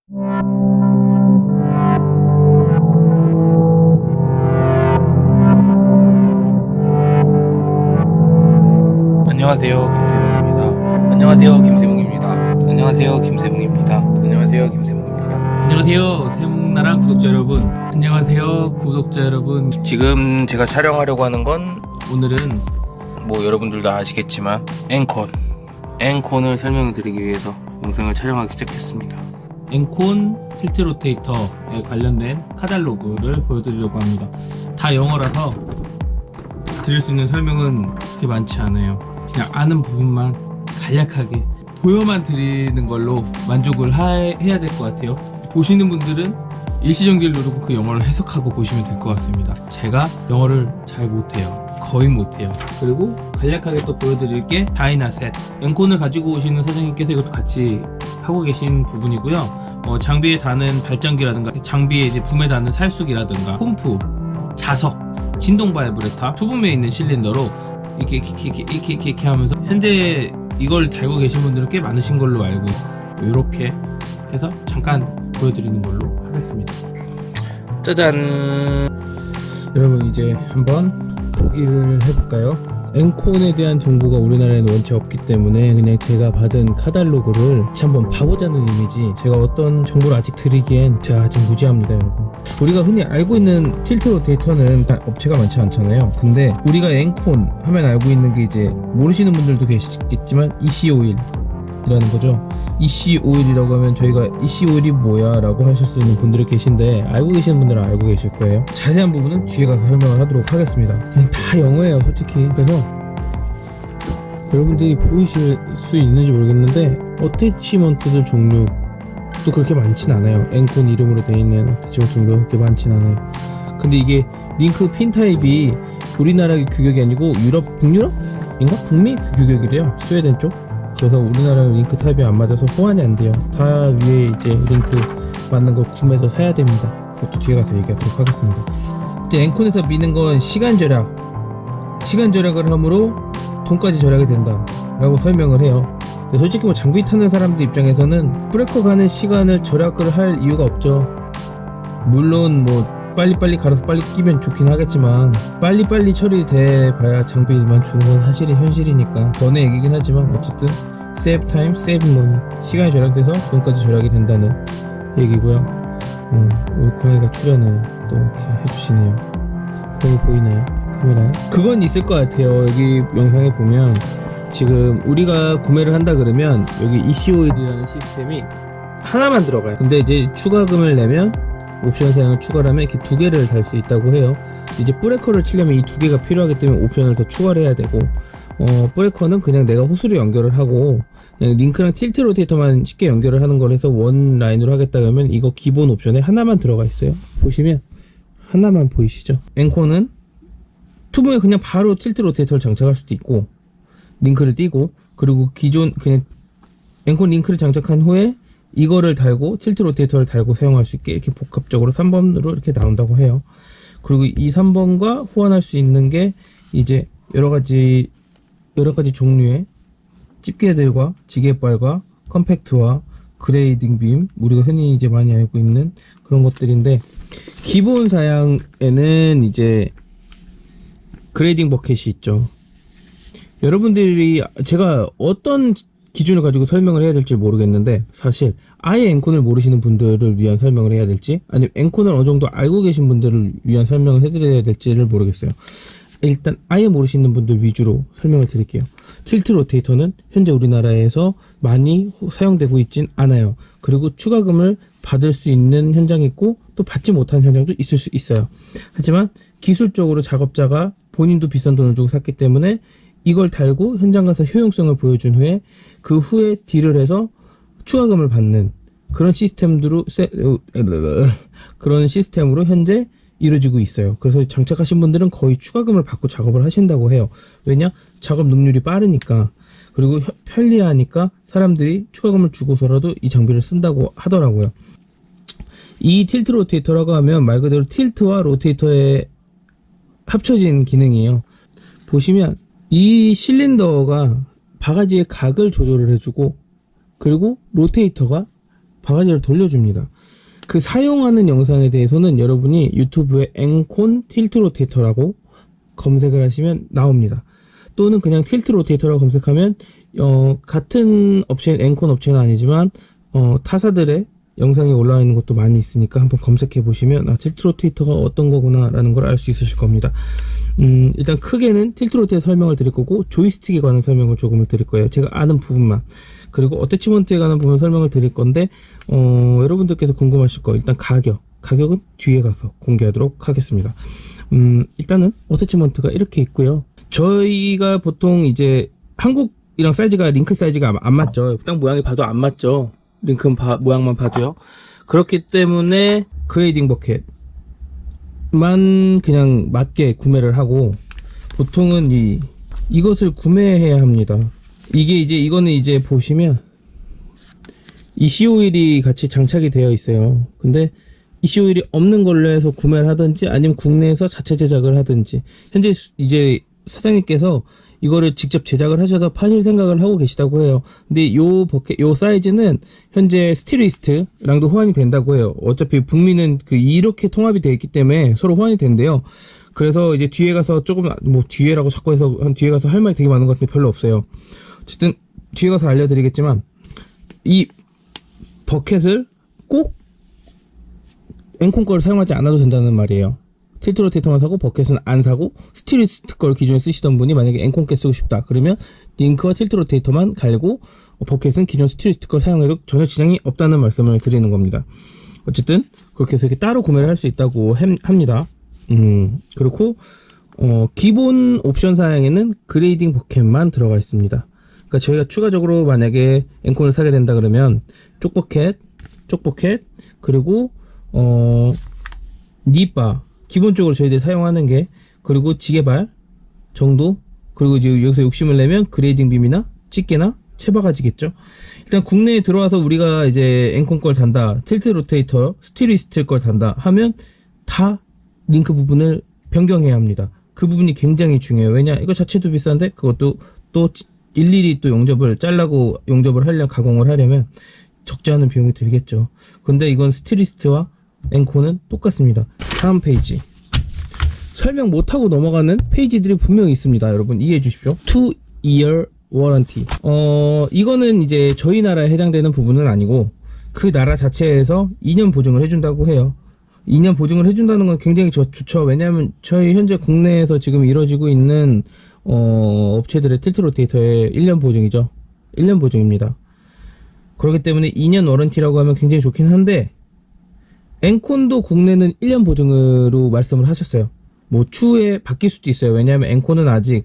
안녕하세요, 김세봉입니다. 안녕하세요, 김세봉입니다. 안녕하세요, 김세봉입니다. 안녕하세요, 김세봉입니다. 안녕하세요, 세목나라 구독자 여러분. 안녕하세요, 구독자 여러분. 지금 제가 촬영하려고 하는 건 오늘은 뭐 여러분들도 아시겠지만 엔콘을 설명드리기 위해서 영상을 촬영하기 시작했습니다. 엔콘 틸트 로테이터에 관련된 카탈로그를 보여드리려고 합니다. 다 영어라서 드릴 수 있는 설명은 그렇게 많지 않아요. 그냥 아는 부분만 간략하게 보여만 드리는 걸로 만족을 해야 될 것 같아요. 보시는 분들은 일시정지를 누르고 그 영어를 해석하고 보시면 될 것 같습니다. 제가 영어를 잘 못해요. 거의 못해요. 그리고 간략하게 또 보여드릴 게 다이나셋, 엔콘을 가지고 오시는 사장님께서 이것도 같이 하고 계신 부분이고요. 장비에 다는 발전기라든가 장비에 이제 붐에 다는 살수기라든가 pom프, 자석, 진동 바이브레터, 투붐에 있는 실린더로 이렇게 하면서 현재 이걸 달고 계신 분들은 꽤 많으신 걸로 알고 있어요. 이렇게 해서 잠깐 보여드리는 걸로 하겠습니다. 짜잔! 여러분, 이제 한번 보기를 해볼까요? 엔콘에 대한 정보가 우리나라에는 원체 없기 때문에 그냥 제가 받은 카탈로그를 같이 한번 봐보자는 이미지. 제가 어떤 정보를 아직 드리기엔 제가 아직 무지합니다, 여러분. 우리가 흔히 알고 있는 틸트 로테이터는 업체가 많지 않잖아요. 근데 우리가 엔콘 하면 알고 있는 게 이제 모르시는 분들도 계시겠지만 EC 오일이라는 거죠. EC 오일이라고 하면 저희가 EC 오일이 뭐야 라고 하실 수 있는 분들이 계신데, 알고 계시는 분들은 알고 계실 거예요. 자세한 부분은 뒤에 가서 설명을 하도록 하겠습니다. 다 영어예요, 솔직히. 그래서 여러분들이 보이실 수 있는지 모르겠는데 어태치먼트들 종류도 그렇게 많진 않아요. 엔콘 이름으로 되어 있는 어태치먼트 종류가 그렇게 많진 않아요. 근데 이게 링크 핀 타입이 우리나라 규격이 아니고 유럽, 북유럽인가? 북미 규격이래요. 스웨덴 쪽. 그래서 우리나라 링크 타입이 안 맞아서 호환이 안 돼요. 다 위에 이제 링크 맞는 걸 구매해서 사야 됩니다. 그것도 뒤에 가서 얘기하도록 하겠습니다. 이제 엔콘에서 미는 건 시간 절약을 함으로 돈까지 절약이 된다 라고 설명을 해요. 근데 솔직히 뭐 장비 타는 사람들 입장에서는 브레이커 가는 시간을 절약을 할 이유가 없죠. 물론 뭐 빨리빨리 갈아서 빨리 끼면 좋긴 하겠지만 빨리빨리 처리돼 봐야 장비만 주는 건 사실이 현실이니까 전에 얘기긴 하지만 어쨌든 save time, save money, 시간이 절약돼서 돈까지 절약이 된다는 얘기고요. 우리 고양이가 출연을 또 이렇게 해주시네요. 거기 보이나요? 카메라에? 그건 있을 것 같아요. 여기 영상에 보면 지금 우리가 구매를 한다 그러면 여기 EC 오일이라는 시스템이 하나만 들어가요. 근데 이제 추가금을 내면 옵션 사양을 추가를 하면 이렇게 두 개를 달 수 있다고 해요. 이제 브레이커를 치려면 이 두 개가 필요하기 때문에 옵션을 더 추가를 해야 되고, 브레이커는 그냥 내가 호스로 연결을 하고 그냥 링크랑 틸트 로테이터만 쉽게 연결을 하는 걸 해서 원 라인으로 하겠다 그러면 이거 기본 옵션에 하나만 들어가 있어요. 보시면 하나만 보이시죠? 엔콘은 투브에 그냥 바로 틸트 로테이터를 장착할 수도 있고, 링크를 띄고, 그리고 기존 그냥 엔콘 링크를 장착한 후에 이거를 달고 틸트 로테이터를 달고 사용할 수 있게 이렇게 복합적으로 3번으로 이렇게 나온다고 해요. 그리고 이 3번과 호환할 수 있는 게 이제 여러 가지 종류의 집게들과 지게발과 컴팩트와 그레이딩 빔, 우리가 흔히 이제 많이 알고 있는 그런 것들인데, 기본 사양에는 이제 그레이딩 버켓이 있죠. 여러분들이 제가 어떤 기준을 가지고 설명을 해야 될지 모르겠는데, 사실 아예 엔콘을 모르시는 분들을 위한 설명을 해야 될지, 아니면 엔콘을 어느 정도 알고 계신 분들을 위한 설명을 해드려야 될지를 모르겠어요. 일단 아예 모르시는 분들 위주로 설명을 드릴게요. 틸트 로테이터는 현재 우리나라에서 많이 사용되고 있진 않아요. 그리고 추가금을 받을 수 있는 현장이 있고 또 받지 못한 현장도 있을 수 있어요. 하지만 기술적으로 작업자가 본인도 비싼 돈을 주고 샀기 때문에 이걸 달고 현장 가서 효용성을 보여준 후에 그 후에 딜을 해서 추가금을 받는 그런 시스템으로 현재 이루어지고 있어요. 그래서 장착하신 분들은 거의 추가금을 받고 작업을 하신다고 해요. 왜냐? 작업 능률이 빠르니까, 그리고 편리하니까 사람들이 추가금을 주고서라도 이 장비를 쓴다고 하더라고요. 이 틸트 로테이터라고 하면 말 그대로 틸트와 로테이터의 합쳐진 기능이에요. 보시면 이 실린더가 바가지의 각을 조절을 해주고, 그리고 로테이터가 바가지를 돌려줍니다. 그 사용하는 영상에 대해서는 여러분이 유튜브에 엔콘 틸트 로테이터라고 검색을 하시면 나옵니다. 또는 그냥 틸트 로테이터라고 검색하면 같은 업체, 엔콘 업체는 아니지만 타사들의 영상이 올라와 있는 것도 많이 있으니까 한번 검색해 보시면 틸트 로테이터가 어떤 거구나 라는 걸 알 수 있으실 겁니다. 일단 크게는 틸트 로테이터 설명을 드릴 거고, 조이스틱에 관한 설명을 조금을 드릴 거예요. 제가 아는 부분만. 그리고 어태치먼트에 관한 부분 설명을 드릴 건데, 여러분들께서 궁금하실 거, 일단 가격은 뒤에 가서 공개하도록 하겠습니다. 일단은 어태치먼트가 이렇게 있고요. 저희가 보통 이제 한국이랑 사이즈가, 링크 사이즈가 안 맞죠. 딱 모양이 봐도 안 맞죠. 링크 모양만 봐도요. 그렇기 때문에 그레이딩 버켓만 그냥 맞게 구매를 하고, 보통은 이것을 구매해야 합니다. 이거는 이제 보시면 이 CO일이 같이 장착이 되어 있어요. 근데 이 CO일이 없는 걸로 해서 구매를 하든지, 아니면 국내에서 자체 제작을 하든지, 현재 이제 사장님께서 이거를 직접 제작을 하셔서 파실 생각을 하고 계시다고 해요. 근데 요 사이즈는 현재 스틸리스트랑도 호환이 된다고 해요. 어차피 북미는 이렇게 통합이 되어 있기 때문에 서로 호환이 된대요. 그래서 이제 뒤에 가서 조금, 뒤에라고 자꾸 해서 뒤에 가서 할 말이 되게 많은 것 같은데 별로 없어요. 어쨌든 뒤에 가서 알려드리겠지만, 이 버켓을 꼭 엔콘 거를 사용하지 않아도 된다는 말이에요. 틸트 로테이터만 사고 버켓은 안 사고, 스틸리스트 걸 기존에 쓰시던 분이 만약에 엔콘 게 쓰고 싶다 그러면 링크와 틸트 로테이터만 갈고, 버켓은 기존 스틸리스트 걸 사용해도 전혀 지장이 없다는 말씀을 드리는 겁니다. 어쨌든 그렇게 해서 이렇게 따로 구매를 할 수 있다고 합니다. 그렇고 기본 옵션 사양에는 그레이딩 버켓만 들어가 있습니다. 그러니까 저희가 추가적으로 만약에 엔콘을 사게 된다 그러면 쪽버켓, 그리고 니바, 기본적으로 저희들이 사용하는 게, 그리고 지게발 정도, 그리고 이제 여기서 욕심을 내면 그레이딩 빔이나 집게나 채바가지겠죠. 일단 국내에 들어와서 우리가 이제 엔콘 걸 단다, 틸트 로테이터, 스틸리스트 걸 단다 하면 다 링크 부분을 변경해야 합니다. 그 부분이 굉장히 중요해요. 왜냐, 이거 자체도 비싼데 그것도 또 일일이 또 용접을 하려면, 가공을 하려면 적지 않은 비용이 들겠죠. 근데 이건 스틸리스트와 엔콘은 똑같습니다. 다음 페이지, 설명 못하고 넘어가는 페이지들이 분명히 있습니다. 여러분 이해해 주십시오. 2-year warranty. 이거는 이제 저희 나라에 해당되는 부분은 아니고, 그 나라 자체에서 2년 보증을 해준다고 해요. 2년 보증을 해준다는 건 굉장히 좋죠. 왜냐하면 저희 현재 국내에서 지금 이루어지고 있는 업체들의 틸트 로테이터의 1년 보증이죠. 1년 보증입니다. 그렇기 때문에 2년 워런티라고 하면 굉장히 좋긴 한데, 엔콘도 국내는 1년 보증으로 말씀을 하셨어요. 추후에 바뀔 수도 있어요. 왜냐하면 엔콘은 아직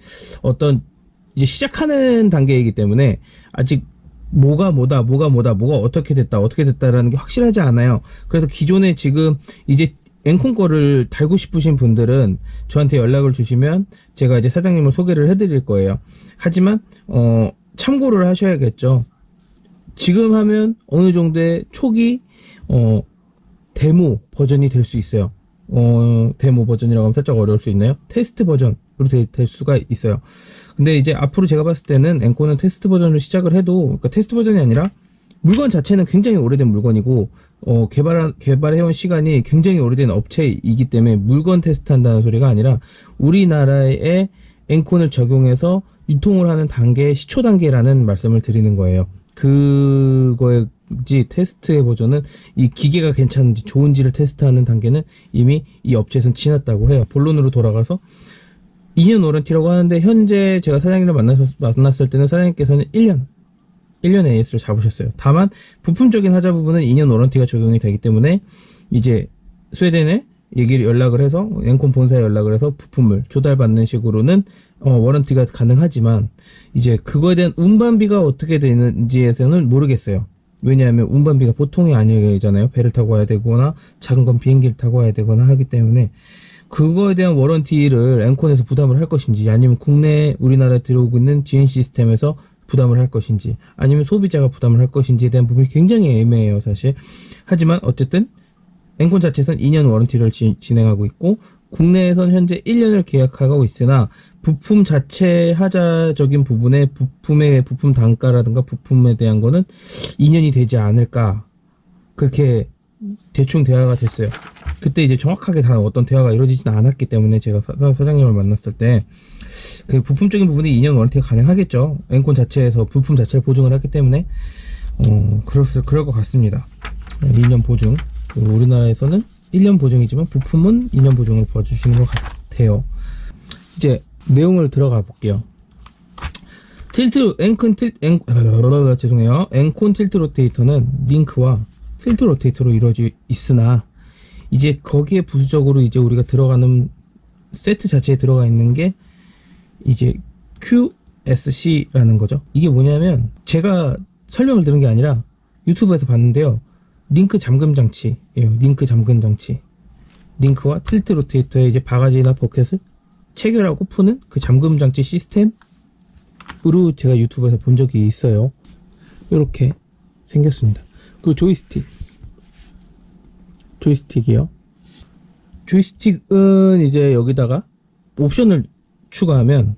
이제 시작하는 단계이기 때문에 아직 뭐가 어떻게 됐다라는 게 확실하지 않아요. 그래서 기존에 지금 이제 엔콘 거를 달고 싶으신 분들은 저한테 연락을 주시면 제가 이제 사장님을 소개를 해드릴 거예요. 하지만 참고를 하셔야겠죠. 지금 하면 어느 정도의 초기 데모 버전이 될 수 있어요. 데모 버전이라고 하면 살짝 어려울 수 있나요? 테스트 버전으로 될 수가 있어요. 근데 이제 앞으로 제가 봤을 때는 엔콘은 테스트 버전으로 시작을 해도, 그러니까 테스트 버전이 아니라 물건 자체는 굉장히 오래된 물건이고, 개발해온 시간이 굉장히 오래된 업체이기 때문에 물건 테스트한다는 소리가 아니라 우리나라에 엔콘을 적용해서 유통을 하는 단계, 시초 단계라는 말씀을 드리는 거예요. 그거지 테스트의 버전은 이 기계가 괜찮은지 좋은지를 테스트하는 단계는 이미 이 업체에서는 지났다고 해요. 본론으로 돌아가서 2년 워런티라고 하는데, 현재 제가 사장님을 만났을 때는 사장님께서는 1년 AS를 잡으셨어요. 다만 부품적인 하자 부분은 2년 워런티가 적용이 되기 때문에 이제 스웨덴에 연락을 해서, 엔콘 본사에 연락을 해서 부품을 조달받는 식으로는 워런티가 가능하지만, 이제 그거에 대한 운반비가 어떻게 되는지에서는 모르겠어요. 왜냐하면 운반비가 보통이 아니잖아요. 배를 타고 와야 되거나 작은 건 비행기를 타고 와야 되거나 하기 때문에, 그거에 대한 워런티를 엔콘에서 부담을 할 것인지, 아니면 국내 우리나라에 들어오고 있는 지인 시스템에서 부담을 할 것인지, 아니면 소비자가 부담을 할 것인지에 대한 부분이 굉장히 애매해요, 사실. 하지만 어쨌든 엔콘 자체에서는 2년 워런티를 진행하고 있고, 국내에선 현재 1년을 계약하고 있으나 부품 자체 하자적인 부분에 부품 단가라든가 부품에 대한 거는 2년이 되지 않을까 그렇게 대충 대화가 됐어요. 그때 이제 정확하게 다 어떤 대화가 이루어지지는 않았기 때문에 제가 사장님을 만났을 때 그 부품적인 부분이 2년 워런티가 가능하겠죠. 엔콘 자체에서 부품 자체를 보증을 했기 때문에 그럴 것 같습니다. 2년 보증. 우리나라에서는 1년 보증이지만 부품은 2년 보증으로 봐주시는 것 같아요. 이제 내용을 들어가 볼게요. 엔콘 틸트 로테이터는 링크와 틸트 로테이터로 이루어져 있으나 이제 거기에 부수적으로 이제 우리가 들어가는 세트 자체에 들어가 있는 게 이제 QSC라는 거죠. 이게 뭐냐면 제가 설명을 들은 게 아니라 유튜브에서 봤는데요. 링크 잠금 장치예요. 링크 잠금 장치. 링크와 틸트 로테이터의 이제 바가지나 버켓을 체결하고 푸는 그 잠금 장치 시스템으로 제가 유튜브에서 본 적이 있어요. 이렇게 생겼습니다. 그리고 조이스틱이요. 조이스틱은 이제 여기다가 옵션을 추가하면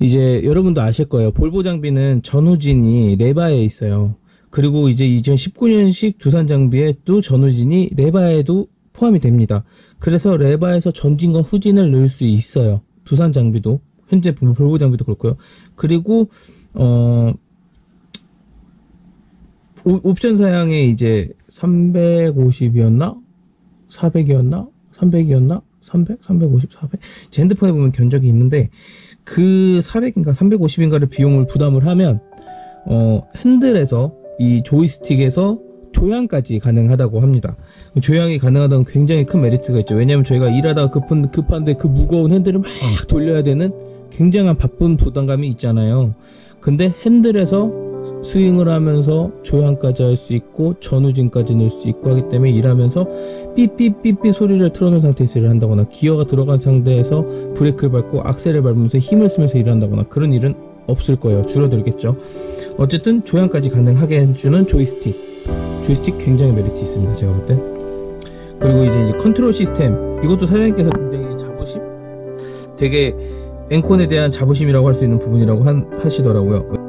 이제 여러분도 아실 거예요. 볼보 장비는 전후진이 레바에 있어요. 그리고 이제 2019년식 두산 장비에 또 전후진이 레바에도 포함이 됩니다. 그래서 레바에서 전진과 후진을 넣을 수 있어요. 두산 장비도, 현재 볼보 장비도 그렇고요. 그리고 옵션 사양에 이제 350이었나? 400이었나? 300이었나? 300? 350? 400? 제 핸드폰에 보면 견적이 있는데 그 400인가 350인가를 비용을 부담을 하면 핸들에서 이 조이스틱에서 조향까지 가능하다고 합니다. 조향이 가능하다는 굉장히 큰 메리트가 있죠. 왜냐면 저희가 일하다가 급한데 그 무거운 핸들을 막 돌려야 되는 굉장한 바쁜 부담감이 있잖아요. 근데 핸들에서 스윙을 하면서 조향까지 할 수 있고 전후진까지 넣을 수 있고 하기 때문에 일하면서 삐삐삐삐 소리를 틀어놓은 상태에서 일을 한다거나 기어가 들어간 상태에서 브레이크를 밟고 악셀을 밟으면서 힘을 쓰면서 일을 한다거나 그런 일은 없을 거예요. 줄어들겠죠. 어쨌든 조향까지 가능하게 해주는 조이스틱 굉장히 메리트 있습니다. 제가 볼 땐. 그리고 이제 컨트롤 시스템, 이것도 사장님께서 굉장히 되게 엔콘에 대한 자부심이라고 할 수 있는 부분이라고 하시더라고요.